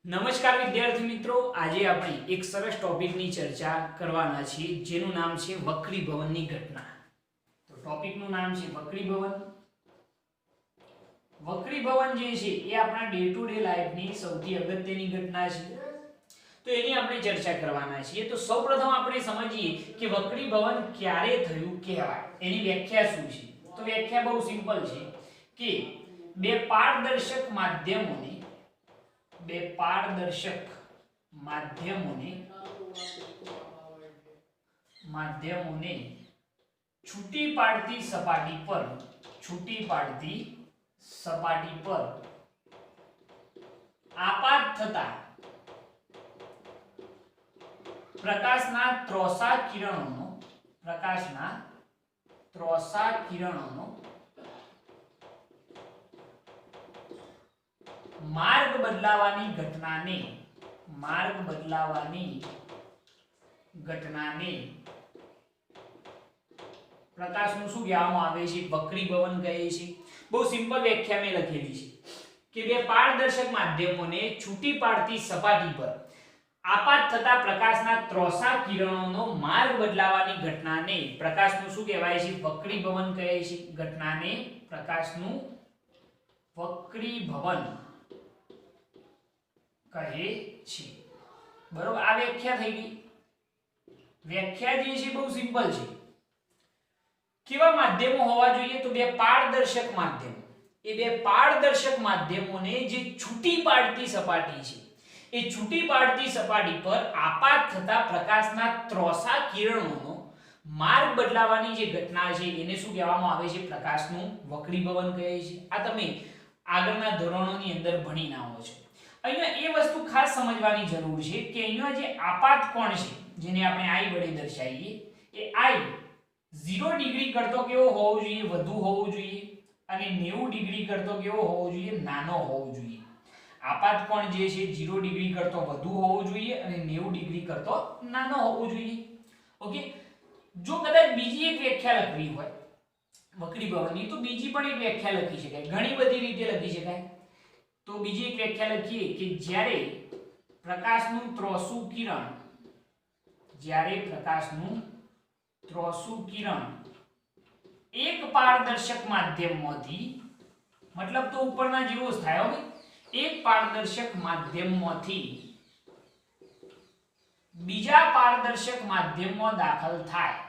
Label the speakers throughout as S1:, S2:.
S1: નમસ્કાર વિદ્યાર્થી મિત્રો, આજે આપણે એક સરસ ટોપિકની ચર્ચા કરવાના છીએ જેનું નામ છે વક્રીભવનની ઘટના. તો ટોપિકનું નામ છે વક્રીભવન. વક્રીભવન જે છે એ આપણા ડે ટુ ડે લાઈફની સૌથી અગત્યની ઘટના છે, તો એની આપણે ચર્ચા કરવાના છીએ. તો સૌપ્રથમ આપણે સમજીએ કે વક્રીભવન ક્યારે થયું કહેવાય, એની વ્યાખ્યા શું છે. તો વ્યાખ્યા બહુ સિમ્પલ છે કે બે પારદર્શક માધ્યમોને છૂટી પાડતી સપાટી પર આપાત થતા પ્રકાશના ત્રોસા કિરણોનો માર્ગ બદલાવાની ઘટનાને પ્રકાશનું શું કહેવામાં આવે છે? વક્રીભવન કહે છે. બહુ સિમ્પલ વ્યાખ્યા મેં લખેલી છે કે બે પારદર્શક માધ્યમોને છૂટી પાડતી સપાટી પર આપાત થતા પ્રકાશના ત્રોસા કિરણોનો માર્ગ બદલાવાની ઘટનાને પ્રકાશનું શું કહેવાય છે? વક્રીભવન કહે છે. ઘટનાને પ્રકાશનું વક્રીભવન કહે છે. બરોબર, આ વ્યાખ્યા થઈ ગઈ. વ્યાખ્યા જે છે બહુ સિમ્પલ છે. કેવા માધ્યમો હોવા જોઈએ? તો બે પારદર્શક માધ્યમો. એ બે પારદર્શક માધ્યમોને જે છૂટી પાડતી સપાટી છે, એ છૂટી પાડતી સપાટી પર આપાત થતા પ્રકાશના ત્રોસા કિરણોનો માર્ગ બદલાવાની જે ઘટના છે એને શું કહેવામાં આવે છે? પ્રકાશનું વક્રીભવન કહે છે. આ તમે આગળના ધોરણોની અંદર ભણીને આવો છો. અહીંયા એ વસ્તુ ખાસ સમજવાની જરૂર છે કે અહીંયા જે આપાત કોણ છે, જેને આપણે I વડે દર્શાવીએ, એ I 0 ડિગ્રી કરતો કેવો હોવો જોઈએ? વધુ હોવો જોઈએ. અને 90 ડિગ્રી કરતો કેવો હોવો જોઈએ? નાનો હોવો જોઈએ. આપાત કોણ જે છે 0 ડિગ્રી કરતો વધુ હોવો જોઈએ અને 90 ડિગ્રી કરતો નાનો હોવો જોઈએ. ઓકે, જો કદાચ બીજી એક વ્યાખ્યા લખવી હોય વક્રીભવનની, તો બીજી પણ એક વ્યાખ્યા લખી શકાય. ઘણી બધી રીતે લખી શકાય. તો બીજી એક વ્યાખ્યા લખીએ કે જ્યારે પ્રકાશનું ત્રોસું કિરણ એક પારદર્શક માધ્યમમાંથી, મતલબ તો ઉપરના જેવો જ થાય હવે, એક પારદર્શક માધ્યમમાંથી બીજા પારદર્શક માધ્યમમાં દાખલ થાય,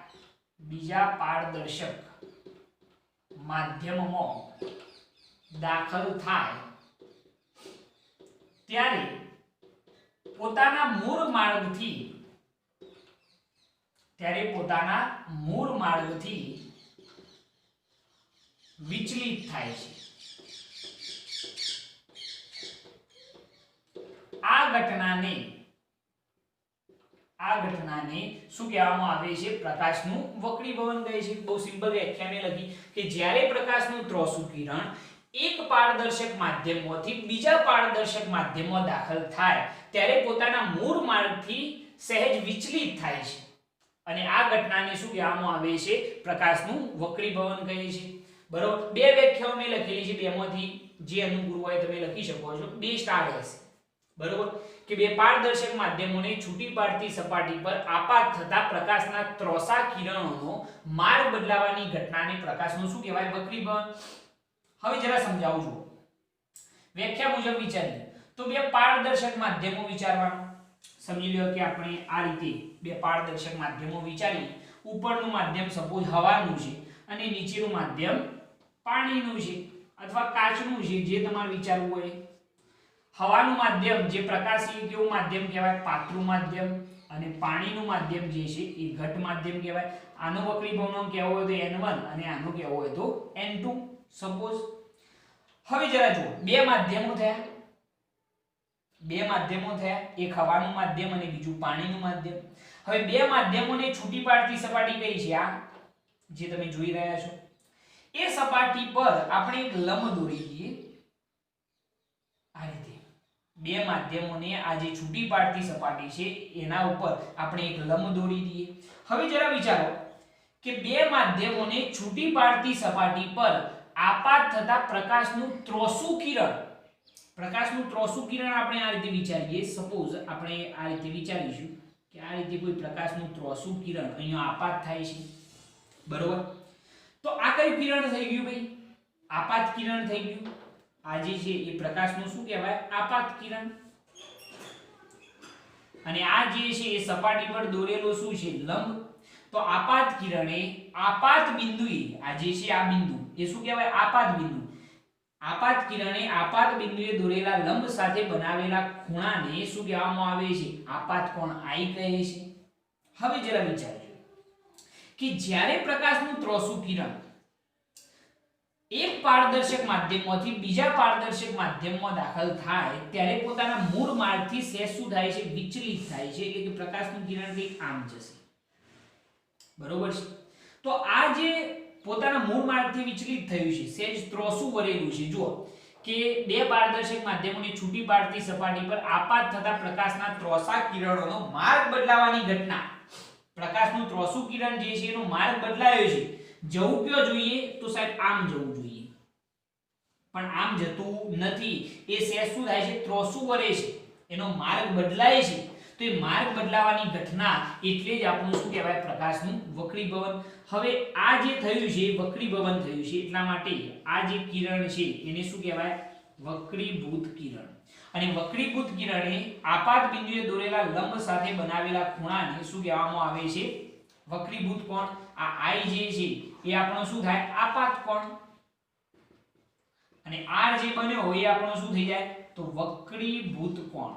S1: ત્યારે પોતાના મૂળ માર્ગથી વિચલિત થાય છે. આ ઘટનાને શું કહેવામાં આવે છે? પ્રકાશનું વક્રીભવન કહે છે. બહુ સિમ્પલ વ્યાખ્યા મેં લખી કે જ્યારે પ્રકાશનું ત્રોસું કિરણ એક પારદર્શક માધ્યમમાંથી બીજા પારદર્શક માધ્યમમાં દાખલ થાય ત્યારે પોતાના મૂળ માર્ગથી સહેજ વિચલિત થાય છે, અને આ ઘટનાને શું કહેવામાં આવે છે? પ્રકાશનું વક્રીભવન કહે છે. બરોબર, બે વ્યાખ્યાઓ મેં લખેલી છે, બેમાંથી જે અનુકૂળ હોય તમે લખી શકો છો. બે સ્ટાર હશે. બરોબર, કે બે પારદર્શક માધ્યમોને છૂટી પાડતી સપાટી પર આપાત થતા પ્રકાશના ત્રોસા કિરણોનો માર્ગ બદલાવાની ઘટનાને પ્રકાશનું શું કહેવાય? વક્રીભવન. હવે જરા સમજાવું છું. વ્યાખ્યા મુજબ વિચારીએ તો બે પારદર્શક માધ્યમો વિચારવાનું. સમજી લો કે આપણે આ રીતે બે પારદર્શક માધ્યમો વિચારીએ. ઉપરનું માધ્યમ સપોઝ હવાનું છે અને નીચેનું માધ્યમ પાણીનું છે અથવા કાચનું છે, જે તમારે વિચારવું હોય. હવાનું માધ્યમ જે પ્રકાશી કેવું માધ્યમ કહેવાય? પાતળું માધ્યમ. અને પાણીનું માધ્યમ જે છે એ ઘટ માધ્યમ કહેવાય. આનો વક્રીભવન કહેવો હોય તો N1 અને આનો કહેવો હોય તો N2 સપોઝ. હવે જરા જુઓ, બે માધ્યમો થયા. એક હવાનું માધ્યમ અને બીજું પાણીનું માધ્યમ. હવે બે માધ્યમોને છૂટી પાડતી સપાટી કઈ છે? આ જે તમે જોઈ રહ્યા છો. એ સપાટી પર આપણે એક લંબ દોરી દઈએ. આ રીતે બે માધ્યમોને આ જે છૂટી પાડતી સપાટી છે એના ઉપર આપણે એક લંબ દોરી દઈએ. હવે જરા વિચારો કે બે માધ્યમોને છૂટી પાડતી સપાટી પર આપાત થતા પ્રકાશનું ત્રોસું કિરણ પ્રકાશનું ત્રોસું કિરણ આપણે આ રીતે વિચારીએ, સપોઝ આપણે આ રીતે વિચારીશું કે આ રીતે કોઈ પ્રકાશનું ત્રોસું કિરણ અહીંયા આપાત થાય છે, બરોબર? તો આ કઈ કિરણ થઈ ગયું ભાઈ? આપાત કિરણ થઈ ગયું. આ જે છે એ પ્રકાશનું શું કહેવાય? આપાત કિરણ. અને આ જે છે એ સપાટી પર દોરેલો શું છે? લંબ. તો આપાત કિરણે આપાત બિંદુએ, આ જે છે આ બિંદુ એ શું કહેવાય? આપાત બિંદુ. આપાત કિરણે આપાત બિંદુએ દોરેલા લંબ સાથે બનાવેલા ખૂણાને શું કહેવામાં આવે છે? આપાત કોણ I કહે છે. હવે જરા વિચારજો કે જ્યારે પ્રકાશનું ત્રોસું કિરણ એક પારદર્શક માધ્યમમાંથી બીજા પારદર્શક માધ્યમમાં દાખલ થાય ત્યારે પોતાના મૂળ માર્ગથી સહેજ શું થાય છે? વિચલિત થાય છે. એટલે કે પ્રકાશનું કિરણ કંઈક આમ જશે, બરોબર છે? તો આ જે પોતાના મૂળ માર્ગથી વિચલિત થયું છે, સહેજ ત્રોસું વળેલું છે. જુઓ કે બે પારદર્શક માધ્યમોની છૂટી પાડતી સપાટી પર આપાત થતા પ્રકાશના ત્રોસા કિરણોનો માર્ગ બદલાવાની ઘટના. પ્રકાશનું ત્રોસું કિરણ જે છે એનો માર્ગ બદલાયો છે. જવું ક્યાં જોઈએ? તો સાહેબ આમ જવું જોઈએ, પણ આમ જતું નથી. એ સહેજ શું થાય છે? ત્રોસું વળે છે, એનો માર્ગ બદલાય છે. તો એ માર્ગ બદલાવાની ઘટના એટલે જ આપણું શું કહેવાય? પ્રકાશનું વક્રીભવન. હવે આ જે થયું છે વક્રીભવન થયું છે, એટલા માટે આ જે કિરણ છે એને શું કહેવાય? વક્રીભૂત કિરણ. અને વક્રીભૂત કિરણે આપાત બિંદુએ દોરેલા લંબ સાથે બનાવેલા ખૂણાને શું કહેવામાં આવે છે? વક્રીભૂત કોણ. આ I જે છે એ આપણો શું થાય? આપાત કોણ. અને R જે બન્યો એ આપણો શું થઈ જાય? તો વક્રીભૂત કોણ.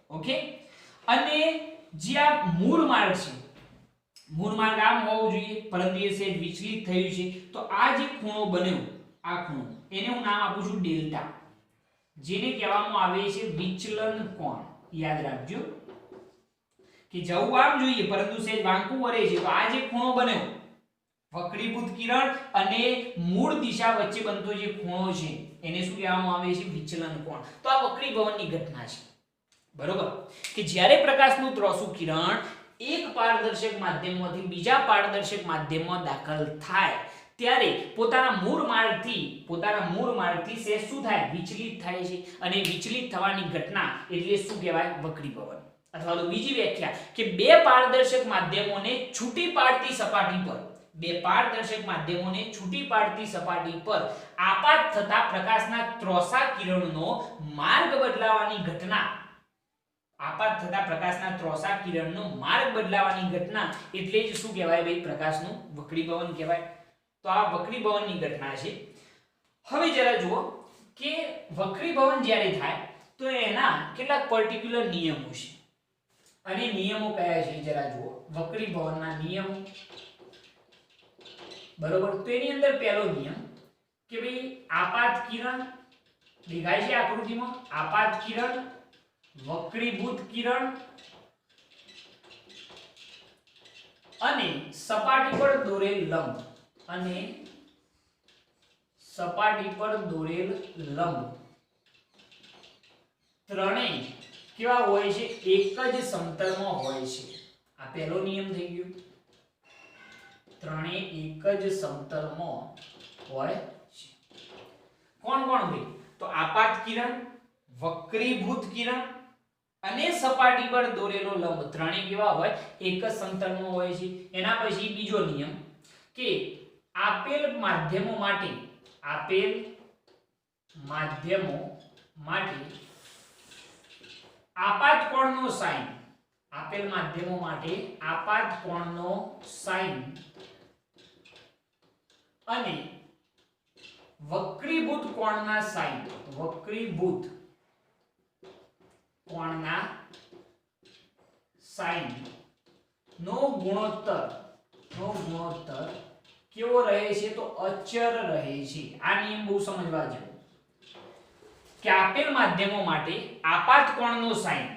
S1: ઓકે. અને જે આ મૂળ માર્ગ છે, મૂળ માર્ગ આમ હોવો જોઈએ, પરંતુ એ સહેજ વિચલિત થયું છે. તો આ જે ખૂણો બન્યો, આ ખૂણો, એને હું નામ આપું છું ડેલ્ટા, જેને કહેવામાં આવે છે વિચલન કોણ. યાદ રાખજો કે જવું આમ જોઈએ પરંતુ સહેજ વાંકું વળે છે. તો આ જે ખૂણો બન્યો, વક્રીભૂત કિરણ અને મૂળ દિશા વચ્ચે બનતો જે ખૂણો છે એને શું કહેવામાં આવે છે? વિચલન કોણ. તો આ વક્રીભવનની ઘટના છે, બરોબર? કે જ્યારે પ્રકાશનું ત્રોસું કિરણ એક પારદર્શક માધ્યમમાંથી બીજા પારદર્શક માધ્યમમાં દાખલ થાય ત્યારે પોતાના મૂળ માર્ગથી સહેજ શું થાય? વિચલિત થાય છે. અને વિચલિત થવાની ઘટના એટલે શું કહેવાય? વક્રીભવન. અથવા તો બીજી વ્યાખ્યા કે બે પારદર્શક માધ્યમોને છૂટી પાડતી સપાટી પર, બે પારદર્શક માધ્યમોને છૂટી પાડતી સપાટી પર આપાત થતા પ્રકાશના ત્રોસા કિરણનો માર્ગ બદલાવાની ઘટના. આપાત થતા પ્રકાશના ત્રોસા કિરણનો માર્ગ બદલાવાની ઘટના એટલે જ શું કહેવાય ભાઈ? પ્રકાશનું વક્રીભવન કહેવાય. તો આ વક્રીભવનની ઘટના છે. હવે જરા જુઓ કે વક્રીભવન જ્યારે થાય તો એના કેટલાક પર્ટિક્યુલર નિયમો છે. અને નિયમો કયા છે? જરા જુઓ વક્રીભવનના નિયમો, બરોબર? તો એની અંદર પહેલો નિયમ કે ભાઈ આપાત કિરણ દેખાય છે આકૃતિમાં, આપાત કિરણ, વક્રીભૂત કિરણ અને સપાટી પર દોરેલ લંબ, અને સપાટી પર દોરેલ લંબ ત્રણેય કેવા હોય છે? એક જ સમતલમાં હોય છે. આ પહેલો નિયમ થઈ ગયો. ત્રણેય એક જ સમતલમાં હોય છે. કોણ કોણ ભાઈ? તો આપાત કિરણ, વક્રીભૂત કિરણ અને સપાટી પર દોરેલો લંબ ત્રણેય કેવા હોય? એક જ સમતલમાં હોય છે. એના પછી બીજો નિયમ કે આપેલ માધ્યમો માટે આપાત કોણનો સાઇન, આપેલ માધ્યમો માટે આપાત કોણનો સાઇન અને વક્રીભૂત કોણના સાઇન, વક્રીભૂત કોણના સાઇન નો ગુણોત્તર કેવો રહે છે? તો અચર રહે છે. આ નિયમ બહુ સમજવા જેવો કે આપેલ માધ્યમો માટે આપાત કોણનો સાઇન,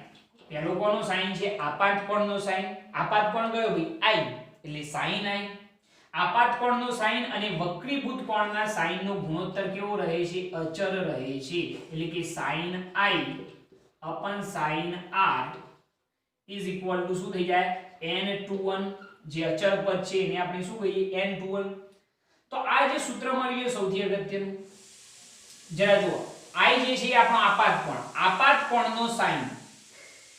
S1: પહેલો કોણનો સાઇન છે? આપાત કોણનો સાઇન. આપાત કોણ કયો ભાઈ? I, એટલે sin I. આપાત કોણનો સાઇન અને વક્રીભૂત કોણના સાઇનનો ગુણોત્તર કેવો રહે છે? અચર રહે છે. એટલે કે sin I upon sin R is equal to શું થઈ જાય? n21. જે અચળ પદ છે એને આપણે શું કહીએ? n21. તો આ જે સૂત્ર મળ્યું સૌથી અગત્યનું, જરા જુઓ I જે છે એ આપણો આપાત કોણનો સાઈન,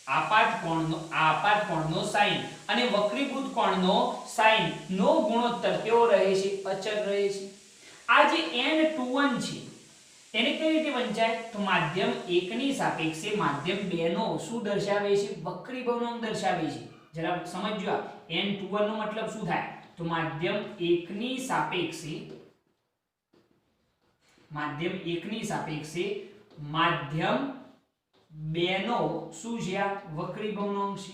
S1: આપાત કોણનો સાઈન અને વક્રીભૂત કોણનો સાઈન નો ગુણોત્તર કેવો રહે છે? અચળ રહે છે. આ જે n21 છે એને કઈ રીતે વંચાય? તો માધ્યમ 1 ની સાપેક્ષે માધ્યમ 2 નો શું દર્શાવે છે? વક્રીભવનાંક દર્શાવે છે. જરા સમજજો. આ n21 નો મતલબ શું થાય? તો માધ્યમ 1 ની સાપેક્ષે માધ્યમ 1 ની સાપેક્ષે માધ્યમ 2 નો શું છે? આ વક્રીભવનાંક છે.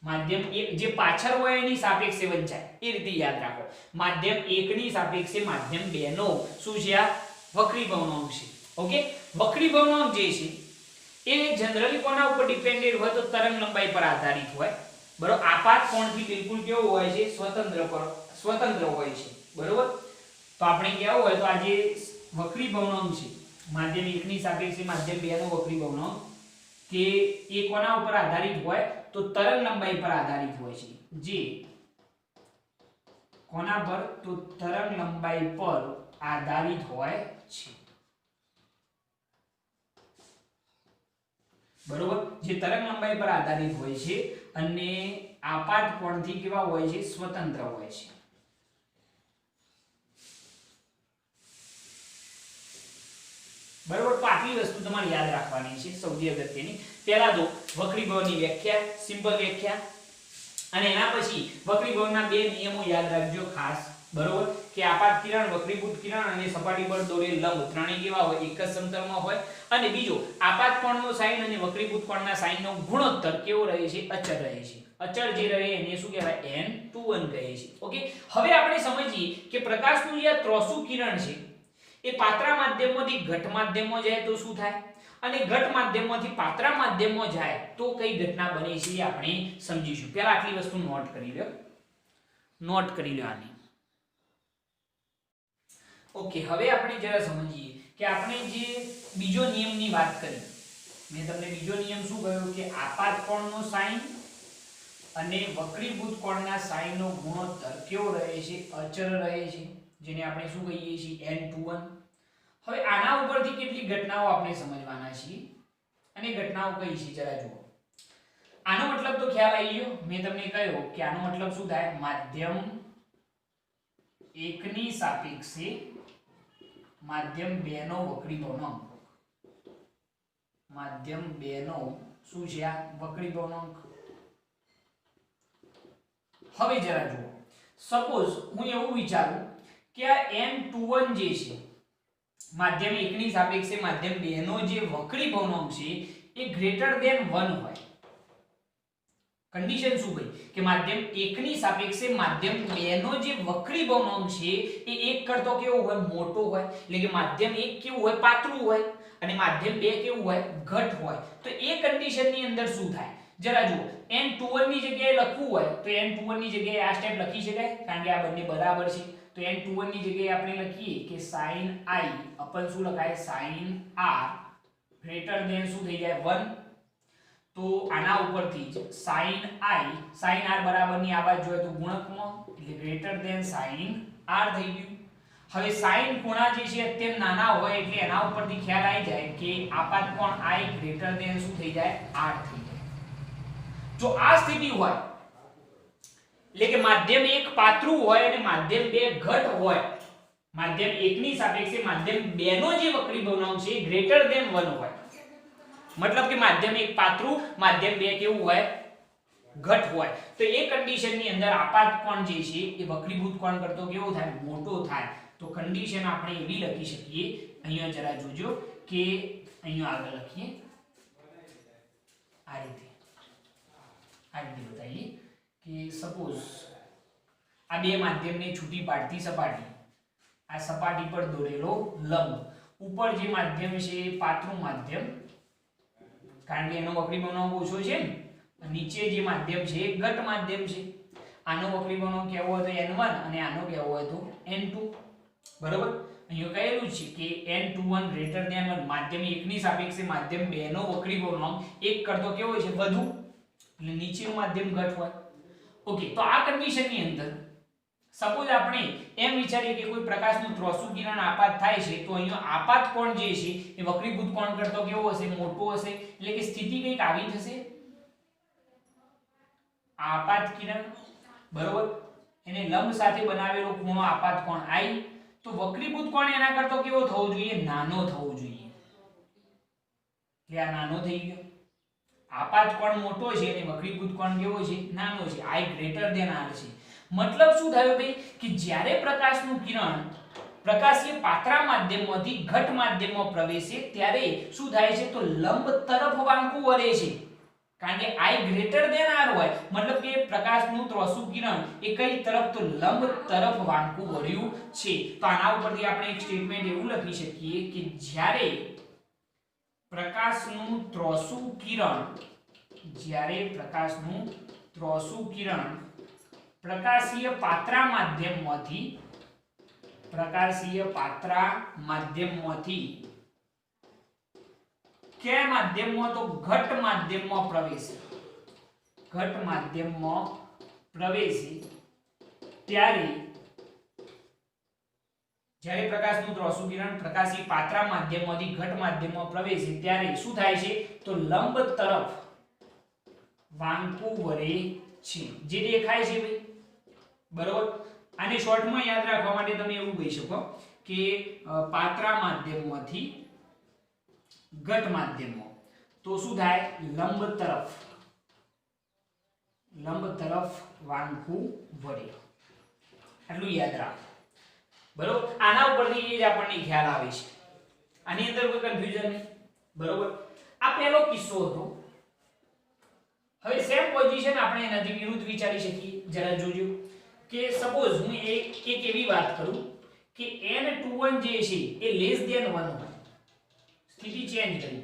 S1: માધ્યમ 1 જે પાછળ હોય એની સાપેક્ષે વંચાય એ રીતે યાદ રાખો. માધ્યમ 1 ની સાપેક્ષે માધ્યમ 2 નો શું છે? આ વક્રીભવનાંક છે. ઓકે, વક્રીભવનાંક જે છે એ જનરલી કોના ઉપર ડિપેન્ડેડ હોય? તો તરંગ લંબાઈ પર આધારિત હોય. બરોબર, આપાત કોણથી બિલકુલ કેવો હોય છે? સ્વતંત્ર હોય છે. બરોબર, તો આપણે કેવું હોય તો આ જે વક્રીભવનાંક છે માધ્યમ 1 ની સાપેક્ષે માધ્યમ 2 નો વક્રીભવનાંક કે એ કોના ઉપર આધારિત હોય? તો તરંગ લંબાઈ પર આધારિત હોય છે. જે કોના પર? તો તરંગ લંબાઈ પર આધારિત હોય છે. બરોબર, જે તરંગ લંબાઈ પર આધારિત હોય છે અને આપાત કોણથી કેવા હોય છે? સ્વતંત્ર હોય છે. બરોબર, તો આટલી વસ્તુ તમારે યાદ રાખવાની છે સૌથી અગત્યની. પહેલા તો વક્રીભવનની વ્યાખ્યા, સિમ્પલ વ્યાખ્યા, અને એના પછી વક્રીભવનના બે નિયમો યાદ રાખજો ખાસ. બરોબર, કે આપાત કિરણ, વક્રીભૂત કિરણ અને સપાટી પર દોરેલ લંબ ત્રણેય કેવા હોય? એક જ સમતલમાં હોય. અને બીજો, આપાત કોણનો સાઈન અને વક્રીભૂત કોણના સાઈનનો ગુણોત્તર કેવો રહે છે? અચળ રહે છે. અચળ જે રહે એને શું કહેવાય? n21 કહે છે. ઓકે, હવે આપણે સમજીએ કે પ્રકાશનું જે ત્રોસુ કિરણ છે એ પાતળા માધ્યમમાંથી ઘટ માધ્યમમાં જાય તો શું થાય? અને ઘટ માધ્યમમાંથી પાતળા માધ્યમમાં જાય તો કઈ ઘટના બને છે એ આપણે સમજીશું. પહેલા આટલી વસ્તુ નોટ કરી લો. આની. ઓકે, હવે આપણે જરા સમજીએ કે આપણે જે બીજો નિયમની વાત કરી. મેં તમને બીજો નિયમ શું કહ્યું? કે આપાત કોણનો સાઈન અને વક્રીભૂત કોણના સાઈનનો ગુણોત્તર કેવો રહે છે? અચળ રહે છે. જેને આપણે શું કહીએ છીએ? n21. હવે આના ઉપરથી કેટલીક ઘટનાઓ આપણે સમજવાના છીએ અને ઘટનાઓ કઈ છે જરા જુઓ. આનો મતલબ તો ખ્યાલ આવી ગયો. મેં તમને કહ્યું કે આનો મતલબ શું થાય? માધ્યમ 1 ની સાપેક્ષે માધ્યમ 2 નો વક્રીભવનાંક. માધ્યમ 2 નો શું છે? આ વક્રીભવનાંક. હવે જરા જુઓ, સપોઝ હું એવું વિચારું કે આ n21 જે છે માધ્યમ 1 ની સાપેક્ષે માધ્યમ 2 નો જે વક્રીભવનાંક છે એ ગ્રેટર ધેન 1 હોય. કન્ડિશન શું ગઈ? કે માધ્યમ 1 ની સાપેક્ષે માધ્યમ 2 નો જે વક્રીભવનાંક છે એ 1 કરતો કેવો હોય? મોટો હોય. એટલે કે માધ્યમ 1 કેવું હોય? પાતળું હોય અને માધ્યમ 2 કેવું હોય? ઘટ હોય. તો એ કન્ડિશનની અંદર શું થાય? જરા જુઓ, n21 ની જગ્યાએ લખવું હોય તો n21 ની જગ્યાએ આ સ્ટેપ લખી શકાય કારણ કે આ બંને બરાબર છે. તો n21 ની જગ્યાએ આપણે લખીએ કે sin i અપન શું લખાય? sin r ગ્રેટર ધેન શું થઈ જાય? 1. તો આના ઉપરથી જ sin r બરાબરની આ બાજુ જોઈએ તો ગુણકમાં એટલે ગ્રેટર ધેન sin r થઈ ગયું. હવે sin ખૂણા જે છે અત્યંત નાના હોય એટલે એના ઉપરથી ખ્યાલ આવી જાય કે આપાત કોણ i ગ્રેટર ધેન શું થઈ જાય? r થઈ જાય. જો આ સ્થિતિ હોય એટલે કે માધ્યમ 1 પાતળું હોય અને માધ્યમ 2 ઘટ હોય, માધ્યમ 1 ની સાપેક્ષે માધ્યમ 2 નો જે વક્રીભવનાંક છે ગ્રેટર ધેન 1 હોય. મતલબ કે માધ્યમ 1 પાતળું, માધ્યમ 2 કેવું હોય? ઘટ હોય. તો એ કન્ડિશનની અંદર આપાત કોણ જે છે એ વક્રીભૂત કોણ કરતો કેવો થાય? મોટો થાય. તો કન્ડિશન આપણે એવી લખી શકીએ, અહીંયા જરા જોજો કે અહીંયા આગળ લખીએ આ રીતે બતાવીએ કે સપોઝ આ બે માધ્યમને છૂટી પાડતી સપાટી, આ સપાટી પર દોરેલો લંબ, ઉપર જે માધ્યમ છે એ પાતળું માધ્યમ કારણ કે એનો વક્રીભવનાંક ઓછો છે ને, નીચે જે માધ્યમ છે એ ઘટ માધ્યમ છે. આનો વક્રીભવનાંક કેવો હોય તો n1 અને આનો કેવો હોય તો n2. બરોબર, અહીંયા કહેલું છે કે n21 ગ્રેટર ધેન 1. માધ્યમ 1 ની સાપેક્ષે માધ્યમ 2 નો વક્રીભવનાંક 1 કરતો કેવો છે? વધુ. એટલે નીચેનું માધ્યમ ઘટ હોય. ઓકે, તો આ કન્ડિશનની અંદર સપોઝ આપણે એમ વિચારીએ કે કોઈ પ્રકાશનું ત્રોસુ કિરણ આપાત થાય છે તો અહીંયા આપાત કોણ જે છે એ વક્રીભૂત કોણ કરતો કેવો હશે, મોટો હશે, એટલે કે સ્થિતિ કંઈક આવી થશે આપાત કિરણ, બરોબર, એને લંબ સાથે બનાવેલો ખૂણો આપાત કોણ I, તો વક્રીભૂત કોણ એના કરતો કેવો થવો જોઈએ, નાનો થવો જોઈએ, એટલે આ નાનો થઈ ગયો, આપાત કોણ મોટો છે અને વક્રીભૂત કોણ કેવો છે, નાનો છે, I ગ્રેટર ધેન R છે। મતલબ શું થયું ભાઈ કે જ્યારે પ્રકાશનું કિરણ પ્રકાશીય પાત્રા માધ્યમમાંથી ઘટ માધ્યમમાં પ્રવેશે ત્યારે શું થાય છે, તો લંબ તરફ વાંકું વળે છે, કારણ કે I ગ્રેટર ધેન R હોય, મતલબ કે પ્રકાશનું ત્રોસુ કિરણ એ કઈ તરફ, તો લંબ તરફ વાંકું વળ્યું છે। તો આના ઉપરથી આપણે એક સ્ટેટમેન્ટ એવું લખી શકીએ કે જ્યારે પ્રકાશનું ત્રોસુ કિરણ પ્રકાશીય પાત્રા માધ્યમમાંથી કયા માધ્યમમાં, તો ઘટ માધ્યમમાં પ્રવેશે ત્યારે જ્યારે પ્રકાશનું ત્રોસુ કિરણ પ્રકાશી પાત્રા માધ્યમમાંથી ઘટ માધ્યમમાં પ્રવેશે ત્યારે શું થાય છે, તો લંબ તરફ વાંકું વળે છે, જે દેખાય છે ભાઈ, બરોબર। આને શોર્ટમાં યાદ રાખવા માટે તમે એવું કહી શકો કે પાત્રા માધ્યમમાંથી ઘટ માધ્યમમાં તો શું થાય, લંબ તરફ વાંકું વળે, આટલું યાદ રાખો, બરોબર। આના ઉપરથી એ જ આપણને ખ્યાલ આવે છે, આની અંદર કોઈ કન્ફ્યુઝન નહીં, બરોબર। આ પહેલો કિસ્સો હતો। હવે સેમ પોઝિશન આપણે એનાથી વિરુદ્ધ વિચારી શકીએ, જરા જોજો કે સપોઝ હું એક એવી વાત કરું કે n21 જે છે એ લેસ ધેન 1 હોય, સ્થિતિ ચેન્જ કરી,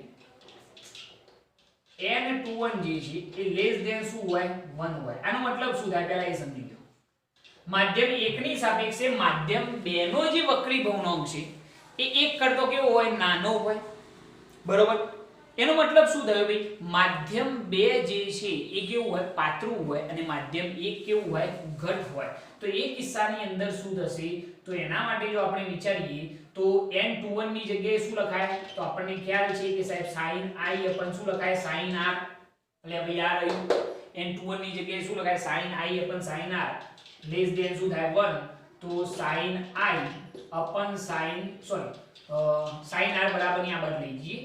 S1: n21 જે છે એ લેસ ધેન શું હોય, 1 હોય, આનો મતલબ શું થાય પહેલા એ સમજી લો, માધ્યમ 1 ની સાપેક્ષે માધ્યમ 2 નો જે વક્રીભવનાંક છે એ 1 કરતો કેવો હોય, નાનો હોય, બરોબર। એનો મતલબ શું થયો ભાઈ, માધ્યમ 2 જે છે એ કેવું હોય, પાતળું હોય, અને માધ્યમ 1 કેવું હોય, ઘટ હોય, તો એ કિસ્સાની અંદર શું થશે, તો એના માટે જો આપણે વિચારીએ તો n21 ની જગ્યાએ શું લખાય, તો આપણને ખ્યાલ છે કે સાહેબ sin I અપન શું લખાય, sin R, એટલે ભાઈ આ રહ્યું n21 ની જગ્યાએ શું લખાય, sin I upon sin R less than શું થાય 1, તો sin I upon sin R બરાબર ની આ બાદ લઈ જઈએ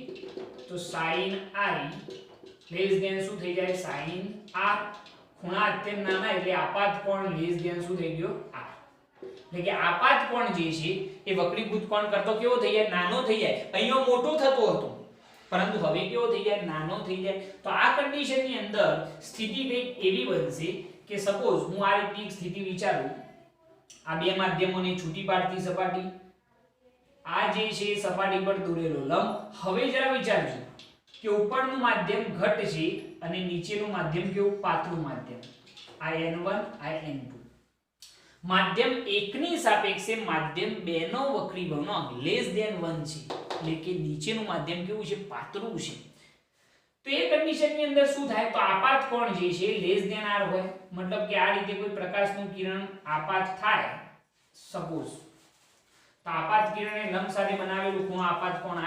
S1: તો sin I લેસ ધેન શું થઈ જાય, sin R, ખૂણા અત્યંત નાના એટલે આપાત કોણ લેસ ધેન શું થઈ ગયો, R, એટલે કે આપાત કોણ જે છે એ વક્રીભૂત કોણ કરતો કેવો થઈ જાય, નાનો થઈ જાય, અહીંયા મોટો થતો હતો પરંતુ હવે કેવો થઈ જાય, નાનો થઈ જાય। તો આ કન્ડિશનની અંદર સ્થિતિ કંઈક એવી બનશે કે સપોઝ હું આ રીતની સ્થિતિ વિચારું, આ બે માધ્યમોની છૂટી પાડતી સપાટી, આ જે છે સપાટી પર દોરેલો લંબ, હવે જરા વિચારજો કે ઉપરનું માધ્યમ ઘટ છે અને નીચેનું માધ્યમ કેવું, પાતળું માધ્યમ, આ n1 આ n2, માધ્યમ 1 ની સાપેક્ષે માધ્યમ 2 નો વક્રીભવનાંક લેસ ધેન 1 છે, એટલે કે નીચેનું માધ્યમ કેવું છે, પાતળું છે, તો એ કન્ડિશનની અંદર શું થાય, તો આપાત કોણ જે છે લેસ ધેન R હોય, મતલબ કે આ રીતે કોઈ પ્રકાશનું કિરણ આપાત થાય સપોઝ, તો આપાત કિરણને લંબ સાથે બનાવેલું ખૂણો આપાત કોણ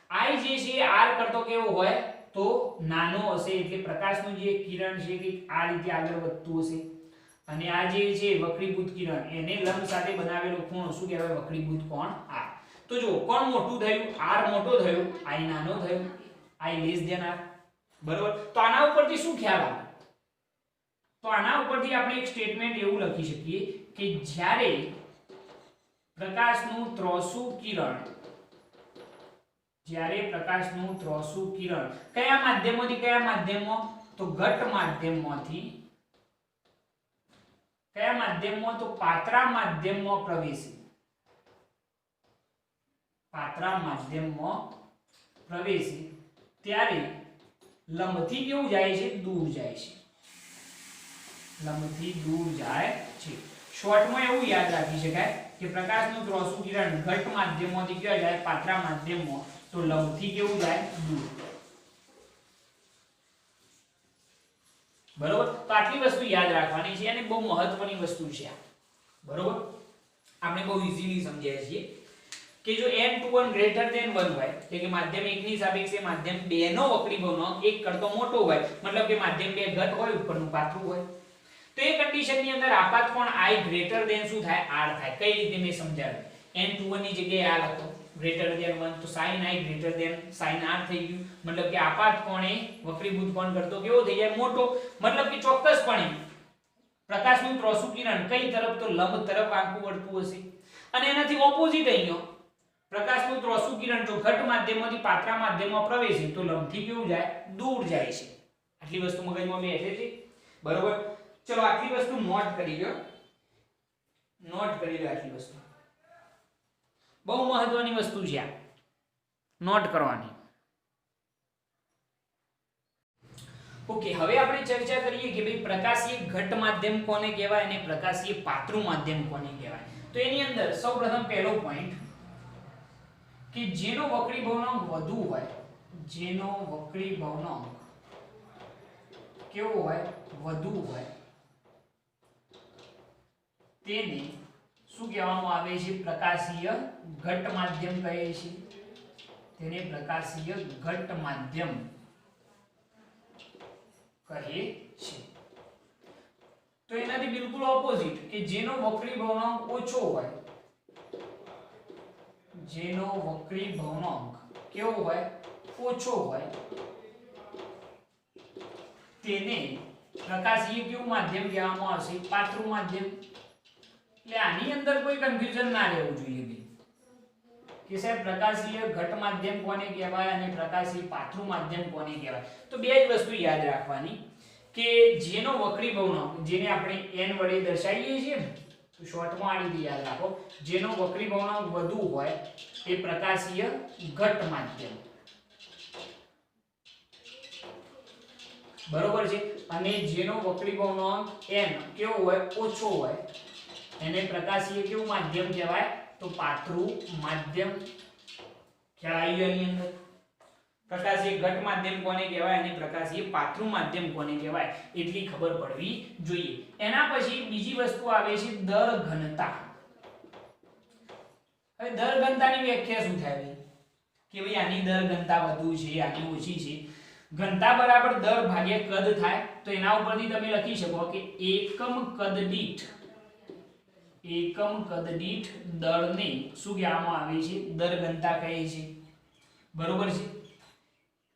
S1: I જે છે R કરતો કેવો હોય, તો નાનો હશે, એટલે પ્રકાશનું જે કિરણ છે કે આ રીતે આગળ વધતું હશે, અને આ જે છે વક્રીભૂત કિરણ એને લંબ સાથે બનાવેલો ખૂણો શું કહેવાય, વક્રીભૂત કોણ R। તો જો કોણ મોટું થયું, R મોટો થયો, I નાનો થયો, I લેસ ધેન R, બરોબર। તો આના ઉપરથી શું ખ્યાલ આવે, તો આના ઉપરથી આપણે એક સ્ટેટમેન્ટ એવું લખી શકીએ કે જ્યારે પ્રકાશનું ત્રોસુ કિરણ કયા માધ્યમમાંથી કયા માધ્યમમાં, તો ઘટ માધ્યમમાંથી કયા માધ્યમમાં, તો પાત્રા માધ્યમમાં પ્રવેશે, ત્યારે લંબથી કેવું જાય છે, દૂર જાય છે, શોર્ટમાં એવું યાદ રાખી શકાય કે પ્રકાશનું ત્રોસુ કિરણ ઘટ માધ્યમમાંથી ક્યાં જાય, પાત્રા માધ્યમમાં, તો લંબથી કેવું જાય, દૂર, બરોબર। તો આટલી વસ્તુ યાદ રાખવાની છે અને બહુ મહત્વની વસ્તુ છે। બરોબર, આપણે બહુ ઈઝીલી સમજાય છીએ કે જો n21 ગ્રેટર ધેન 1 હોય એટલે કે માધ્યમ 1 ની સાપેક્ષે માધ્યમ 2 નો વક્રીભાવનો 1 કરતો મોટો હોય, મતલબ કે માધ્યમ 2 ઘટ હોય, ઉપરનું પાતળું હોય, તો એ કન્ડિશન ની અંદર આપાત કોણ I ગ્રેટર ધેન શું થાય? R થાય. કઈ રીતે મેં સમજાવ્યું? n21 ની જગ્યાએ આ લખો ગ્રેટર ધેન 1, તો sin I greater than sin R થઈ ગયું. મતલબ કે આપાત કોણ એ વક્રીભૂત કોણ કરતો કેવો થઈ જાય? મોટો. મતલબ કે ચોક્કસપણે પ્રકાશનું ત્રોસુ કિરણ કઈ તરફ? તો લંબ તરફ આંખું વળતું હશે. અને એનાથી ઓપોઝિટ અહીંયા પ્રકાશનું ત્રોસુ કિરણ જો ઘટ માધ્યમમાંથી પાતળા માધ્યમમાં પ્રવેશે તો લંબથી કેવું જાય? દૂર જાય છે. આટલી વસ્તુ મગજમાં બેઠે છે. બરોબર, ચલો આટલી વસ્તુ નોટ કરી લો. નોટ કરી લો આટલી વસ્તુ. બહુ મહત્વની વસ્તુ છે આ, નોટ કરવાની. ઓકે, હવે આપણે ચર્ચા કરીએ કે ભાઈ પ્રકાશીય ઘટ માધ્યમ કોને કહેવાય અને પ્રકાશીય પાતળું માધ્યમ કોને કહેવાય. તો એની અંદર સૌપ્રથમ પહેલો પોઈન્ટ કે જેનો વક્રીભાવનાંક વધુ હોય, જેનો વક્રીભાવનાંક કેવો હોય? વધુ હોય, તેને શું કહેવામાં આવે છે? પ્રકાશીય ઘટ માધ્યમ કહે છે. તેને પ્રકાશીય ઘટ માધ્યમ કહે છે. તો એનાથી બિલકુલ ઓપોઝિટ કે જેનો વક્રીભાવનાંક ઓછો હોય, જેનો વક્રીભાવનાંક કેવો હોય? ઓછો હોય, તેને પ્રકાશીય કેવું માધ્યમ કહેવામાં આવશે? પાતળું માધ્યમ. એટલે આની અંદર કોઈ કન્ફ્યુઝન ના રહેવું જોઈએ કે સાહેબ પ્રકાશીય ઘટ માધ્યમ કોને કહેવાય અને પ્રકાશીય પાતળું માધ્યમ કોને કહેવાય. તો બે જ વસ્તુ યાદ રાખવાની કે જેનો વક્રીભાવનાંક, જેને આપણે n વડે દર્શાવીએ છીએ ને, તો શોર્ટમાં આ રીતે યાદ રાખો, જેનો વક્રીભાવનાંક વધુ હોય એ પ્રકાશીય ઘટ માધ્યમ. બરોબર છે. અને જેનો વક્રીભાવનાંક n કેવો હોય? ઓછો હોય, એને પ્રકાશીય કેવું માધ્યમ કહેવાય? તો પાતળું માધ્યમ. ખ્યાલ આવી ગયો? એની અંદર પ્રકાશીય ઘટ માધ્યમ કોને કહેવાય અને પ્રકાશીય પાતળું માધ્યમ કોને કહેવાય એટલી ખબર પડવી જોઈએ. એના પછી બીજી વસ્તુ આવે છે દર ઘનતા. હવે દર ઘનતાની વ્યાખ્યા શું થાય? કે ભાઈ આની દર ઘનતા વધુ છે, આની ઓછી છે. ઘનતા બરાબર દર ભાગ્યા કદ થાય. તો એના ઉપરથી તમે લખી શકો કે એકમ કદ દીઠ દળને શું કહેવામાં આવે છે? દર ઘનતા કહે છે. બરોબર છે.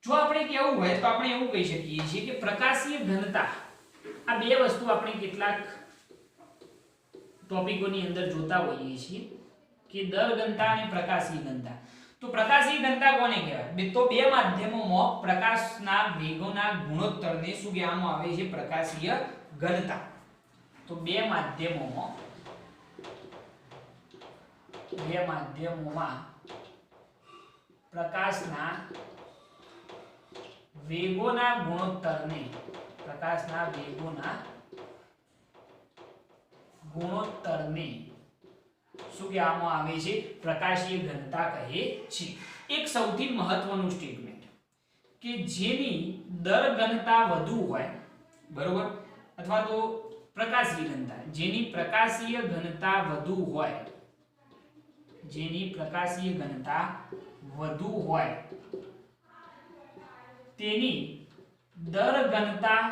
S1: જો આપણે કેવું હોય તો આપણે એવું કહી શકીએ છીએ કે પ્રકાશીય ઘનતા, આ બે વસ્તુ આપણે કેટલાક ટોપિકોની અંદર જોતા હોઈએ છીએ કે દર ઘનતા અને પ્રકાશીય ઘનતા. તો પ્રકાશીય ઘનતા કોને કહેવાય? તો બે માધ્યમોમાં પ્રકાશના વેગોના ગુણોત્તરને શું કહેવામાં આવે છે? પ્રકાશીય ઘનતા. તો બે માધ્યમોમાં પ્રકાશના વેગોના ગુણોત્તરને શું કહેવામાં આવે છે? પ્રકાશીય ઘનતા કહે છે. એક સૌથી મહત્વનું સ્ટેટમેન્ટ કે જેની દર ઘનતા વધુ હોય, બરોબર, અથવા તો પ્રકાશીય ઘનતા, જેની પ્રકાશીય ઘનતા વધુ હોય, તેની દર ઘનતા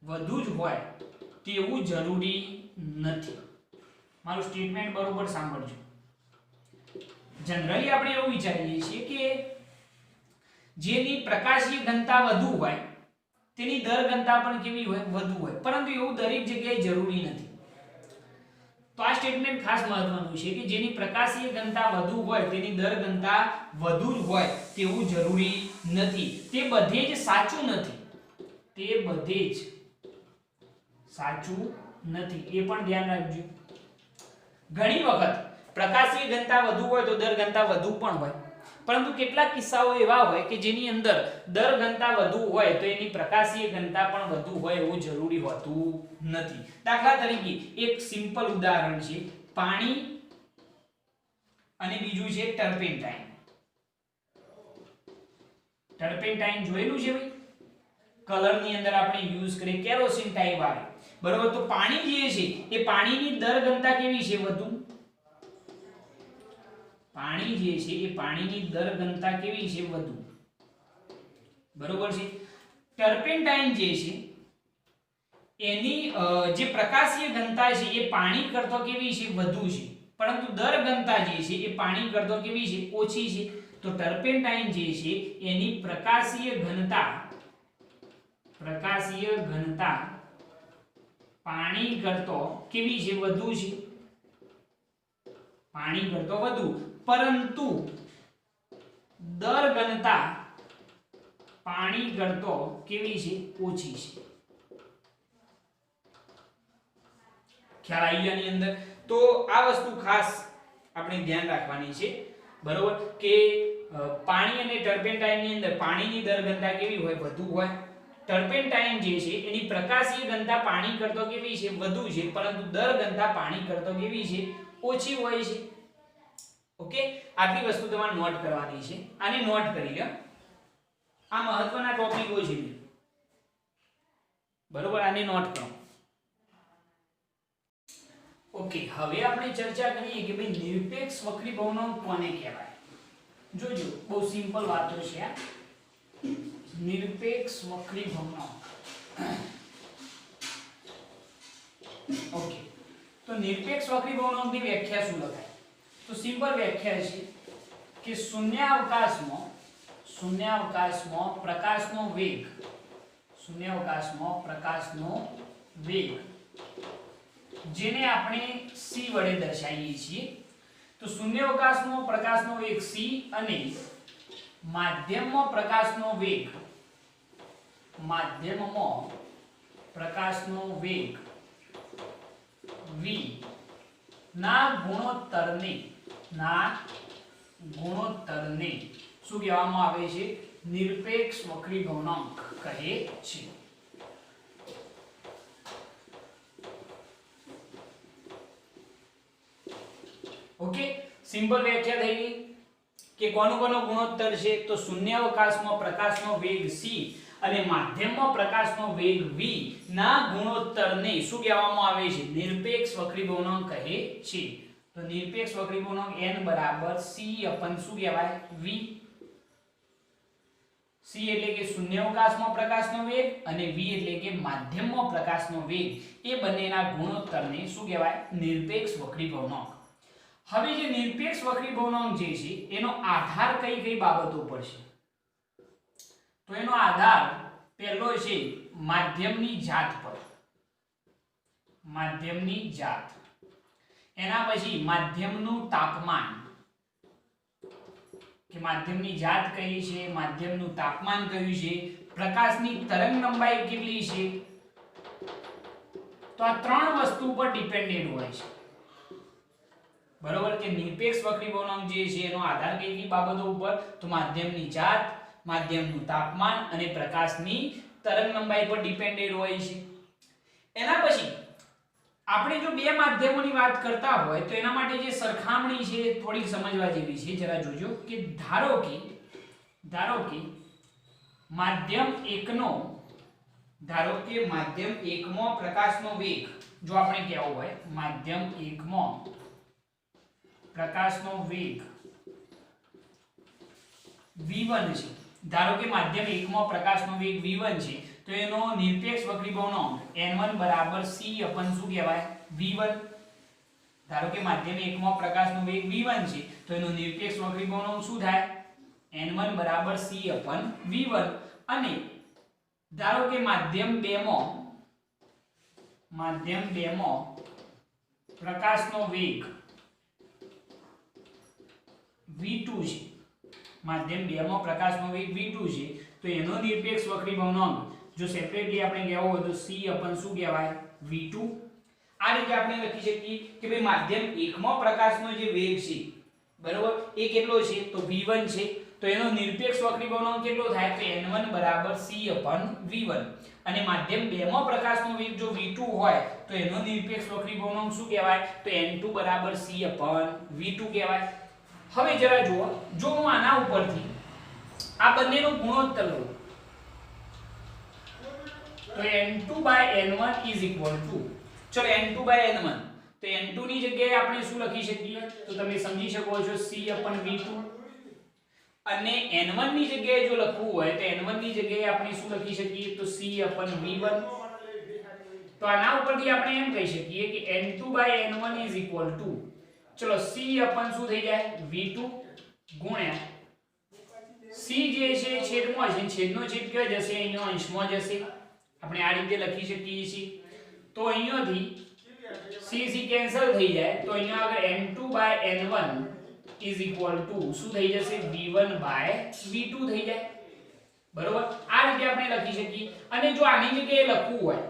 S1: વધુ જ હોય તેવું જરૂરી નથી. મારું સ્ટેટમેન્ટ બરોબર સાંભળજો. જનરલી આપણે એવું વિચારીએ છીએ કે જેની પ્રકાશીય ઘનતા વધુ હોય તેની દર ઘનતા પણ કેવી હોય? વધુ હોય. પરંતુ એવું દરેક જગ્યાએ જરૂરી નથી. તો આ સ્ટેટમેન્ટ ખાસ મહત્વનું છે કે જેની પ્રકાશીય ઘનતા વધુ હોય તેની દર ઘનતા વધુ જ હોય તેવું જરૂરી નથી. તે બધે જ સાચું નથી. એ પણ ધ્યાન રાખજો. ઘણી વખત પ્રકાશીય ઘનતા વધુ હોય તો દર ઘનતા વધુ પણ હોય, પરંતુ કેટલાક કિસ્સાઓ એવા હોય કે જેની અંદર દર ઘનતા વધુ હોય તો એની પ્રકાશીય ઘનતા પણ વધુ હોય એવું જરૂરી હોતું નથી. દાખલા તરીકે એક સિમ્પલ ઉદાહરણ છે પાણી અને બીજું છે ટર્પેન્ટાઇન. ટર્પેન્ટાઇન જોયેલું છે ભાઈ? કલર ની અંદર આપણે યુઝ કરીએ કેરોસીન ટાઈપ આવે, બરોબર તો પાણી જે છે એ પાણીની દર ઘનતા કેવી છે વધુ પાણી જે છે એ પાણીની દર ઘનતા કેવી છે વધુ બરોબર છે ટર્પેન્ટાઇન જે છે એની જે પ્રકાશીય ઘનતા છે એ પાણી કરતો કેવી છે વધુ છે પરંતુ દર ઘનતા જે છે એ પાણી કરતો કેવી છે ઓછી છે તો ટર્પેન્ટાઇન જે છે એની પ્રકાશીય ઘનતા પાણી કરતો કેવી છે વધુ છે પાણી કરતો વધુ પરંતુ દર ઘનતા પાણી કરતો કેવી છે ઓછી છે ખ્યાલ આવી ગયાની અંદર તો આ વસ્તુ ખાસ આપણે ધ્યાન રાખવાની છે બરોબર કે પાણી અને ટર્પેન્ટાઇન ની અંદર પાણીની દર ઘનતા કેવી હોય વધુ હોય ટર્પેન્ટાઇન જે છે એની પ્રકાશીય ઘનતા પાણી કરતો કેવી છે વધુ છે પરંતુ દર ઘનતા પાણી કરતો કેવી છે ઓછી હોય છે ઓકે આટલી વસ્તુ તમારે નોટ કરવાની છે આને નોટ કરી લો આ મહત્વના ટોપિકો છે બરોબર આને નોટ કરો ઓકે હવે આપણે ચર્ચા કરીએ કે ભાઈ નિરપેક્ષ વક્રીભવનાંક કોને કહેવાય જોજો બહુ સિમ્પલ વાતો છે આ નિરપેક્ષ વક્રીભવનાંક ઓકે તો નિરપેક્ષ વક્રીભવનાંકની વ્યાખ્યા શું લખાય તો સિમ્પલ વ્યાખ્યા છે કે શૂન્યાવકાશમાં પ્રકાશનો વેગ જેને આપણે c વડે દર્શાવીએ છીએ તો શૂન્યાવકાશમાં પ્રકાશનો વેગ c અને માધ્યમમાં પ્રકાશનો વેગ v ના ગુણોત્તરને શું કહેવામાં આવે છે નિરપેક્ષ વક્રીભવનાંક કહે છે ઓકે સિમ્પલ વ્યાખ્યા થઈ ગઈ કે કોનો ગુણોત્તર છે તો શૂન્યાવકાશમાં પ્રકાશનો વેગ c અને માધ્યમમાં પ્રકાશનો વેગ v ના ગુણોત્તરને શું કહેવામાં આવે છે નિરપેક્ષ વક્રીભવનાંક કહે છે તો નિરપેક્ષ વક્રીભવનાંક n બરાબર c અપન શું કહેવાય v c એટલે કે શૂન્યાવકાશમાં પ્રકાશનો વેગ અને v એટલે કે માધ્યમમાં પ્રકાશનો વેગ એ બંનેના ગુણોત્તરને શું કહેવાય નિરપેક્ષ વક્રીભવનાંક હવે જે નિરપેક્ષ વક્રીભવનાંક જે છે એનો આધાર કઈ બાબતો પર છે તો એનો આધાર પહેલો છે માધ્યમની જાત પર એના પછી માધ્યમનું તાપમાન કે માધ્યમની જાત કઈ છે માધ્યમનું તાપમાન કયું છે પ્રકાશની તરંગલંબાઈ કેટલી છે તો આ ત્રણ વસ્તુ પર ડિપેન્ડેન્ટ હોય છે બરોબર કે નિરપેક્ષ વક્રીભવનાંક જે છે એનો આધાર કઈ બાબતો ઉપર તો માધ્યમની જાત માધ્યમનું તાપમાન અને પ્રકાશની તરંગલંબાઈ પર ડિપેન્ડેન્ટ હોય છે એના પછી આપણે જો બે માધ્યમોની વાત કરતા હોય તો એના માટે જે સરખામણી છે થોડી સમજવા જેવી છે જરા જોજો કે ધારો કે માધ્યમ 1 માં પ્રકાશનો વેગ જો આપણે કહેવો હોય માધ્યમ 1 માં પ્રકાશનો વેગ v1 છે ધારો કે માધ્યમ 1 માં પ્રકાશનો વેગ v1 છે તો એનો નિરપેક્ષ વક્રીભવનાંક n1 બરાબર c અપન શું કહેવાય v1 ધારો કે માધ્યમ 1 માં પ્રકાશનો વેગ v1 છે તો એનો નિરપેક્ષ વક્રીભવનાંક શું થાય n1 બરાબર c અપન v1 અને ધારો કે માધ્યમ 2 માં પ્રકાશનો વેગ v2 છે માધ્યમ 2 માં પ્રકાશનો વેગ v2 છે તો એનો નિરપેક્ષ વક્રીભવનાંક જો સેપરેટલી આપણે કહેવો હોય તો c અપન શું કહેવાય v2 આ રીતે આપણે લખી શકીએ કે ભાઈ માધ્યમ 1 માં પ્રકાશનો જે વેગ છે બરોબર એ કેટલો છે તો v1 છે તો એનો નિરપેક્ષ વક્રીભવનાંક કેટલો થાય તો n1 બરાબર c અપન v1 અને માધ્યમ 2 માં પ્રકાશનો વેગ જો v2 હોય તો એનો નિરપેક્ષ વક્રીભવનાંક શું કહેવાય તો n2 બરાબર c અપન v2 કહેવાય હવે જરા જુઓ જો હું આના ઉપરથી આ બંનેનો ગુણોત્તર લઉં તો n2/n1 ઇઝ ઇક્વલ ટુ, ચલો n2/n1, તો n2 ની જગ્યાએ આપણે શું લખી શકીએ, તો તમે સમજી શકો છો c/v2, અને n1 ની જગ્યાએ જો લખવું હોય તો n1 ની જગ્યાએ આપણે શું લખી શકીએ, તો c/v1. તો આના ઉપરથી આપણે એમ કહી શકીએ કે n2/n1 ઇઝ ઇક્વલ ટુ, ચલો c અપન શું થઈ જાય, v2 ગુણ્યા c જે છે છેદમાં છે, છેદનો છેદ ક્યાં જશે, અહીંયા અંશમાં જશે, આપણે આ રીતે લખી શકીએ છીએ. તો અહીંયાથી c કેન્સલ થઈ જાય, તો અહીંયા આગળ n2/n1 ઇઝ ઇક્વલ ટુ શું થઈ જશે, v1/v2 થઈ જાય. બરોબર, આ રીતે આપણે લખી શકીએ. અને જો આની જગ્યાએ લખવું હોય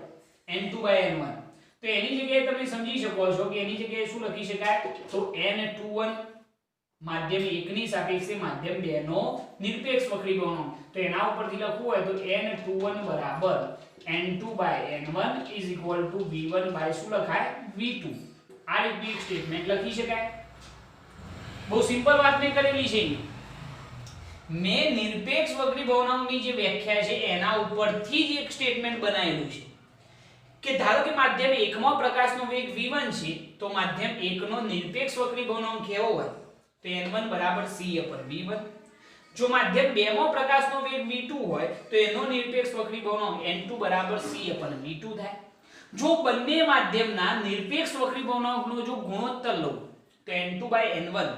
S1: n2/n1, તો એની જગ્યાએ તમે સમજી શકો છો કે એની જગ્યાએ શું લખી શકાય, તો n21 માધ્યમ 1 ની સાપેક્ષે માધ્યમ 2 નો નિરપેક્ષ વક્રીભવનાંક. તો એના ઉપરથી લખવું હોય તો n21 બરાબર n2/n1 is equal to v1 શું લખાય, v2. આ રીતે એક સ્ટેટમેન્ટ લખી શકાય. બહુ સિમ્પલ વાત મેં કરેલી છે. મેં નિરપેક્ષ વક્રીભવનાંકની જે વ્યાખ્યા છે એના ઉપરથી જ એક સ્ટેટમેન્ટ બનાવેલું છે કે ધારો કે માધ્યમ 1 માં પ્રકાશનો વેગ v1 છે, તો માધ્યમ 1 નો નિરપેક્ષ વક્રીભવનાંક કેવો હોય, તો n1 બરાબર c/v1. જો માધ્યમ 2 માં પ્રકાશનો વેગ v2 હોય તો એનો નિરપેક્ષ વક્રીભવનાંક n2 બરાબર c/v2 થાય. જો બંને માધ્યમના નિરપેક્ષ વક્રીભવનાંકનો જો ગુણોત્તર લઉં તો n2/n1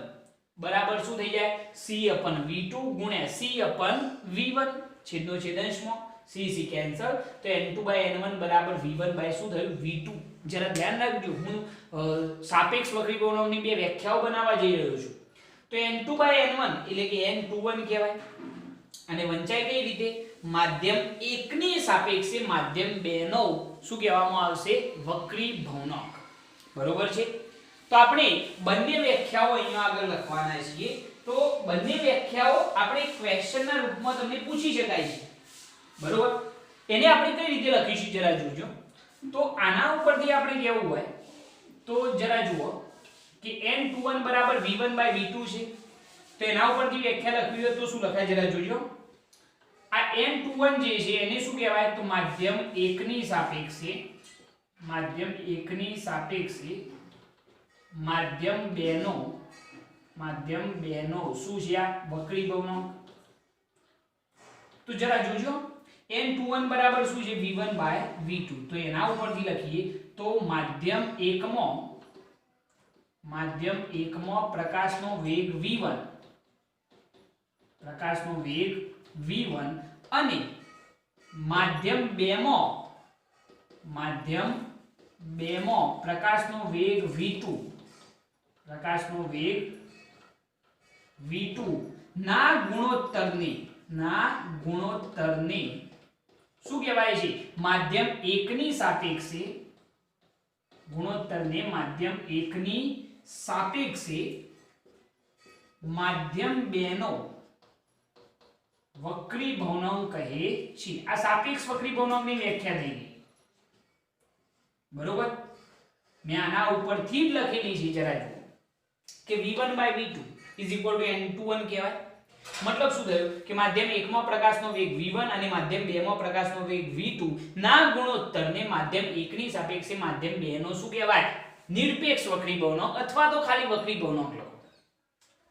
S1: બરાબર શું થઈ જાય, c/v2 ગુણ્યા c/v1, છેદનો છેદ અંશમાં, c કેન્સલ, તો n2/n1 બરાબર v1 શું થયું, v2. જરા ધ્યાન રાખજો, હું સાપેક્ષ વક્રીભવનાંકની બે વ્યાખ્યાઓ બનાવવા જઈ રહ્યો છું. તો n2/n1 એટલે કે n21 કહેવાય. અને વંચાય કઈ રીતે, માધ્યમ 1 ની સાપેક્ષે માધ્યમ 2 નો શું કહેવામાં આવશે, વક્રીભવનાંક. બરોબર છે. તો આપણે બંને વ્યાખ્યાઓ અહીંયા આગળ લખવાના છીએ. તો બંને વ્યાખ્યાઓ આપણે ક્વેશ્ચનના રૂપમાં તમને પૂછી શકાય છે. બરોબર, એને આપણે કઈ રીતે લખીશું જરા જોજો. તો આના ઉપરથી આપણે કેવું હોય તો જરા જુઓ કે n21 બરાબર v1/v2 છે. તો એના ઉપરથી વ્યાખ્યા લખવી હોય તો શું લખાય જરા જોજો. આ n21 જે છે એને શું કહેવાય, તો માધ્યમ 1 ની સાપેક્ષે માધ્યમ 1 ની સાપેક્ષે માધ્યમ 2 નો શું છે આ વક્રીભવનાંક. તો જરા જોજો n21 બરાબર શું છે, v1/v2. તો એના ઉપરથી લખીએ તો માધ્યમ 1 માં પ્રકાશનો વેગ v1 અને માધ્યમ 2 માં પ્રકાશનો વેગ v2 ના ગુણોત્તરને શું કહેવાય છે, માધ્યમ 1 ની સાપેક્ષે ગુણોત્તરને માધ્યમ 1 ની સાપેક્ષે માધ્યમ 2 નો વક્રીભવનાંક કહે છે. આ સાપેક્ષ વક્રીભવનાંકની વ્યાખ્યા થઈ ગઈ. બરોબર, મેં આના ઉપરથી જ લખેલી છે. જરા જુઓ કે v1/v2 n21 કહેવાય. મતલબ શું થયું કે માધ્યમ 1 માં પ્રકાશનો વેગ v1 અને માધ્યમ 2 માં પ્રકાશનો વેગ v2 ના ગુણોત્તરને માધ્યમ 1 ની સાપેક્ષે માધ્યમ 2 નો શું કહેવાય, નિરપેક્ષ વક્રીભવનાંક અથવા તો ખાલી વક્રીભવનાંક લખો.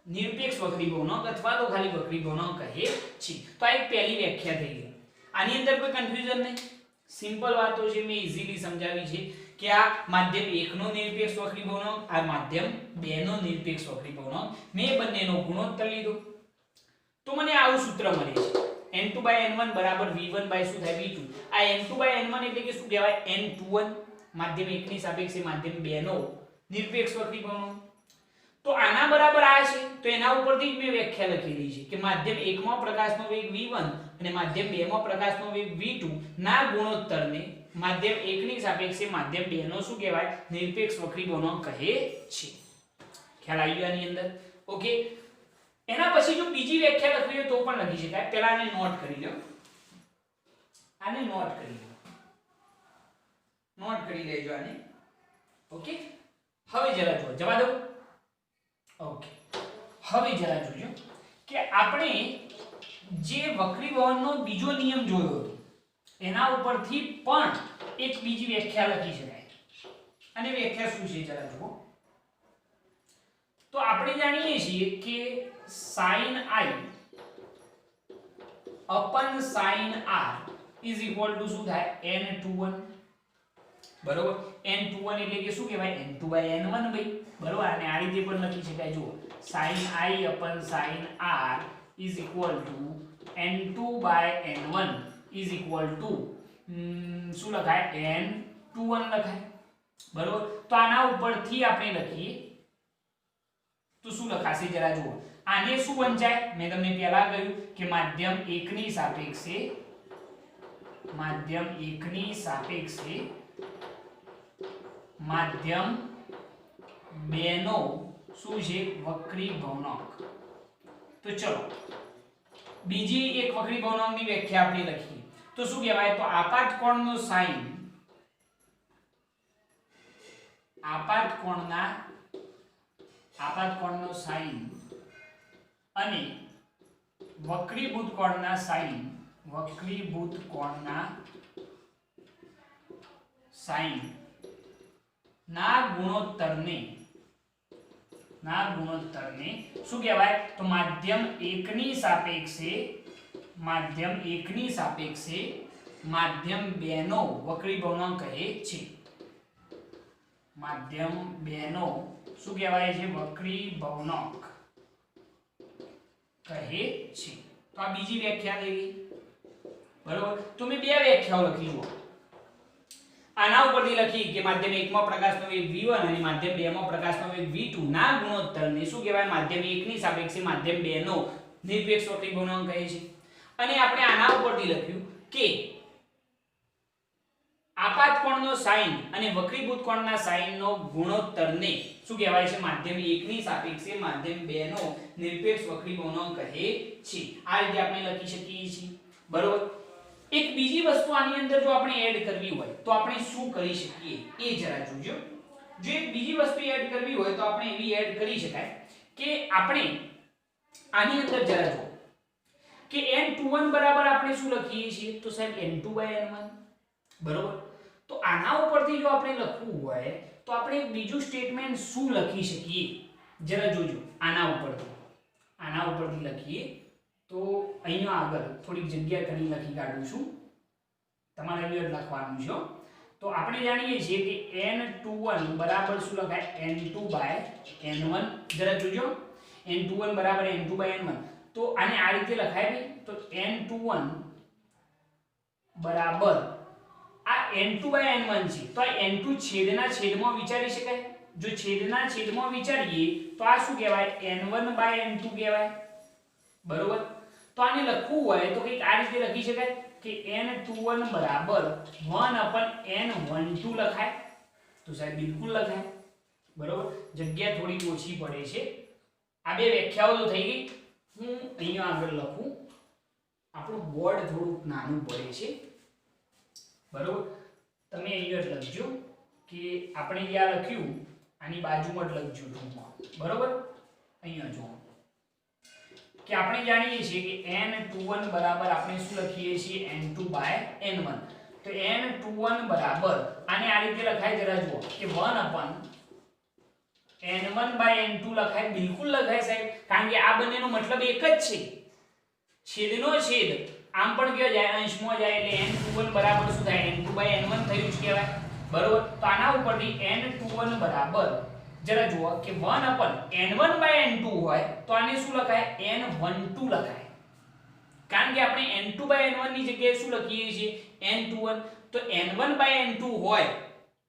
S1: નિરપેક્ષ વક્રીભવનાંક અથવા તો ખાલી વક્રીભવનાંક કહે છે. તો આ એક પહેલી વ્યાખ્યા થઈ ગઈ. આની અંદર કોઈ કન્ફ્યુઝન નહીં, સિમ્પલ વાતો છે, મેં ઈઝીલી સમજાવી છે કે આ માધ્યમ 1 નો નિરપેક્ષ વક્રીભવનાંક, આ માધ્યમ 2 નો નિરપેક્ષ વક્રીભવનાંક, મેં બંનેનો ગુણોત્તર લીધો તો મને આવું સૂત્ર મળે છે n2/n1 બરાબર v1 શું થાય, v2. આ n2/n1 એટલે કે શું કહેવાય, n21 માધ્યમ 1 ની સાપેક્ષે માધ્યમ 2 નો નિરપેક્ષ વક્રીભવનાંક. તો આના બરાબર આ છે, તો એના ઉપરથી જ મેં વ્યાખ્યા લખેલી છે કે માધ્યમ 1 માં પ્રકાશનો વેગ v1 અને માધ્યમ 2 માં પ્રકાશનો વેગ v2 ના ગુણોત્તરને માધ્યમ 1 ની સાપેક્ષે માધ્યમ 2 નો શું કહેવાય, નિરપેક્ષ વક્રીભવનાંક કહે છે. ખ્યાલ આવી ગયો આની અંદર? ઓકે. એના પછી જો બીજી વ્યાખ્યા લખવી હોય તો પણ લખી શકાય. પહેલા આને નોટ કરી લો, આને નોટ કરી લેજો આને. ઓકે, હવે જરા જો જવા દો. ઓકે, હવે જરા જોજો કે આપણે જે વક્રીભવનનો બીજો નિયમ જોયો હતો એના ઉપરથી પણ એક બીજી વ્યાખ્યા લખી શકાય. અને વ્યાખ્યા શું છે જરા જુઓ. તો આપણે જાણીએ છીએ કે sin i upon sin r is equal to શું થાય n21. બરોબર. n21 એટલે કે શું કહેવાય n2/n1 ભાઈ. બરોબર. અને આ રીતે પણ લખી શકાય જુઓ sin i upon sin r is equal to n2/n1 is equal to શું લખાય n21 લખાય. બરોબર. તો આના ઉપરથી આપણે લખીએ તો શું લખાશે જરા જુઓ. આને શું વંચાય મેં તમને પહેલા કહ્યું કે માધ્યમ 1 ની સાપેક્ષે માધ્યમ 1 ની સાપેક્ષે માધ્યમ 2 નો શું છે વક્રી ભવનાંક. તો ચલો બીજી એક વક્રી ભવનાંકની વ્યાખ્યા આપણે લખીએ તો શું કહેવાય તો આપાત કોણનો સાઈન આપાત કોણનો સાઈન અને વક્રીભૂત કોણના સાઈન ના ગુણોત્તરને શું કહેવાય તો માધ્યમ 1 ની સાપેક્ષે માધ્યમ 2 નો વક્રી ભવનાંક કહે છે. માધ્યમ 2 નો શું કહેવાય છે વક્રી ભવનાંક કહે છે. તો આ બીજી વ્યાખ્યા થઈ ગઈ. બરોબર. તો મેં બે વ્યાખ્યાઓ લખી જુઓ. આના ઉપરથી લખી કે માધ્યમ 1 માં પ્રકાશનો વેગ v1 અને માધ્યમ 2 માં પ્રકાશનો વેગ v2 ના ગુણોત્તરને શું કહેવાય માધ્યમ 1 ની સાપેક્ષે માધ્યમ 2 નો નિરપેક્ષ વક્રી ભવનાંક કહે છે. અને આપણે આના ઉપરથી લખ્યું કે આપાત કોણનો સાઈન અને વક્રીભૂત કોણના સાઈનનો ગુણોત્તરને શું કહેવાય છે માધ્યમ 1 ની સાપેક્ષે માધ્યમ 2 નો નિરપેક્ષ વક્રી ભવનાંક કહે છે. આ રીતે આપણે લખી શકીએ છીએ. બરોબર. એક બીજી વસ્તુ આની અંદર જો આપણે એડ કરવી હોય તો આપણે શું કરી શકીએ એ જરા જોજો. જો એક બીજી વસ્તુ એડ કરવી હોય તો આપણે એવી એડ કરી શકાય કે આપણે આની અંદર જરા જો કે n21 બરાબર આપણે શું લખીએ છીએ તો સાહેબ n2/n1. બરોબર. તો આના ઉપરથી જો આપણે લખવું હોય તો આપણે એક બીજું સ્ટેટમેન્ટ શું લખી શકીએ જરા જોજો. આના ઉપરથી લખીએ તો અહીંયા આગળ થોડીક જગ્યા ઘણી લખી કાઢું છું. તમારે અહીં લખવાનું છે. તો આપણે જાણીએ છીએ કે n21 બરાબર શું લખાય n2/n1. જરા જોજો n21 બરાબર n2/n1. તો આને આ રીતે લખાય ભાઈ. તો n21 બરાબર આ n2/n1 છે. તો આ n2 છેદના છેદમાં વિચારી શકાય. જો છેદના છેદમાં વિચારીએ તો આ શું કહેવાય n1/n2 કહેવાય. બરોબર. તો આને લખવું હોય તો કંઈક આ રીતે લખી શકાય કે n21 બરાબર 1/n12 લખાય. તો સાહેબ બિલકુલ લખાય. બરોબર. જગ્યા થોડી ઓછી પડે છે. આ બે વ્યાખ્યાઓ તો થઈ ગઈ. હું અહીંયા આગળ લખું. આપણું બોર્ડ થોડું નાનું પડે છે. બરોબર. તમે અહીંયા લખજો કે આપણે જ્યાં લખ્યું આની બાજુમાં જ લખજો ટૂંકમાં. બરોબર. અહીંયા જો કે આપણે જાણીએ છીએ કે n21 બરાબર આપણે શું લખીએ છીએ n2/n1. તો n21 બરાબર આને આ રીતે લખાય જરા જુઓ કે 1/n1/n2 લખાય. બિલકુલ લખાય સાહેબ. કારણ કે આ બંનેનો મતલબ એક જ છે. છેદનો છેદ આમ પણ કયો જાય અંશમાં જાય એટલે n21 બરાબર શું થાય n2/n1 થયું જ કહેવાય. બરોબર. તો આના ઉપરથી n21 બરાબર જરા જુઓ કે 1/n1/n2 હોય તો આને શું લખાય n12 લખાય. કારણ કે આપણે n2/n1 ની જગ્યાએ શું લખીએ છીએ n21. તો n1/n2 હોય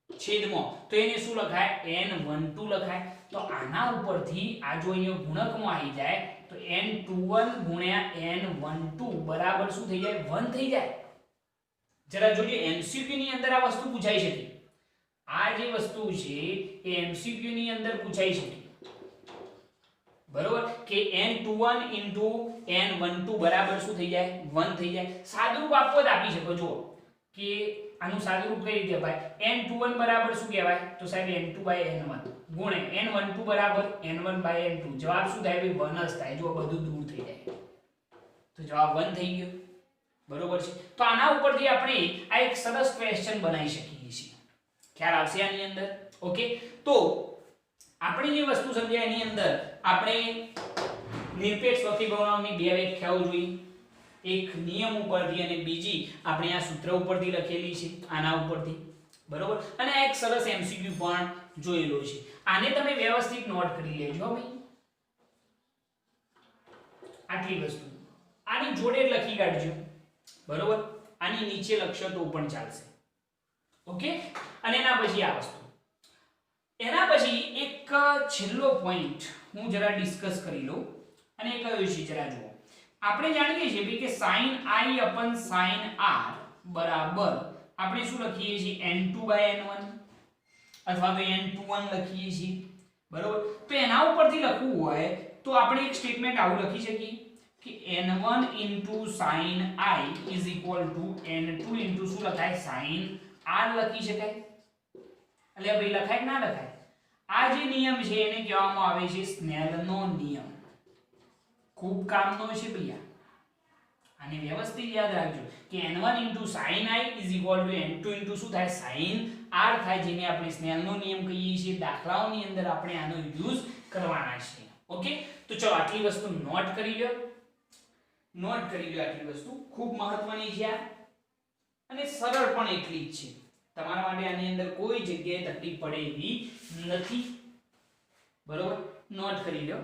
S1: છેદમાં તો એને શું લખાય n12 લખાય. તો આના ઉપરથી આ જો અહીંયા ગુણકમાં આવી જાય તો n21 ગુણ્યા n12 બરાબર શું થઈ જાય 1 થઈ જાય. જરા જોજો MCQ ની અંદર આ વસ્તુ પૂછાઈ શકે. આ જે વસ્તુ છે એ MCQ ની અંદર પૂછાઈ શકે. બરોબર કે n21 n12 બરાબર શું થઈ જાય 1 થઈ જાય. સાદુરૂપ આપવો જ આપી શકો. જો કે આનું સાદુરૂપ કઈ રીતે અપાય n21 બરાબર શું કહેવાય તો સાહેબ n2/n1 ગુણે n12 બરાબર n1/n2. જવાબ શું થાય ભાઈ 1 જ થાય. જો બધું દૂર થઈ જાય તો જવાબ 1 થઈ ગયો. બરોબર છે. તો આના ઉપરથી આપણે આ એક સરસ ક્વેશ્ચન બનાવી શકીએ છીએ. ખ્યાલ આવશે આની અંદર? ઓકે, તો આપણે જે વસ્તુ સમજ્યા એની અંદર આપણે નિરપેક્ષ વક્રીભવનાંકની બે વ્યાખ્યાઓ જોઈ, એક નિયમ ઉપરથી અને બીજી આપણે આ સૂત્ર ઉપરથી લખેલી છે, આના ઉપરથી. બરોબર, અને આ એક સરસ MCQ પણ જોયેલો છે. આને તમે વ્યવસ્થિત નોટ કરી લેજો ભાઈ. આટલી વસ્તુ આની જોડે લખી કાઢજો. બરોબર, આની નીચે લખશો તો પણ ચાલશે. ઓકે, અને એના પછી આ વસ્તુ, એના પછી એક છેલ્લો પોઈન્ટ હું જરા ડિસ્કસ કરી લઉં, અને એ કયો છે જરા જુઓ. આપણે જાણીએ છીએ કે sin i sin r બરાબર આપણે શું લખીએ છીએ n2/n1 અથવા તો n21 લખીએ છીએ. બરોબર, તો એના ઉપરથી લખવું હોય તો આપણે એક સ્ટેટમેન્ટ આવું લખી શકીએ કે n1 sin i n2 શું લખાય sin r લખી શકાય. એટલે ભાઈ લખાય કે ના લખાય? આ જે નિયમ છે એને કહેવામાં આવે છે સ્નેલનો નિયમ. ખૂબ કામનો છે ભૈયા, આને વ્યવસ્થિત યાદ રાખજો કે n1 sin i n2 શું થાય sin r થાય, જેને આપણે સ્નેલનો નિયમ કહીએ છીએ. દાખલાઓની અંદર આપણે આનો યુઝ કરવાના છે. ઓકે, તો ચલો આટલી વસ્તુ નોટ કરી લો. આટલી વસ્તુ ખૂબ મહત્વની છે અને સરળ પણ એટલી જ છે. તમારા માટે આની અંદર કોઈ જગ્યાએ તકલીફ પડે એવી નથી. બરોબર, નોટ કરી લો.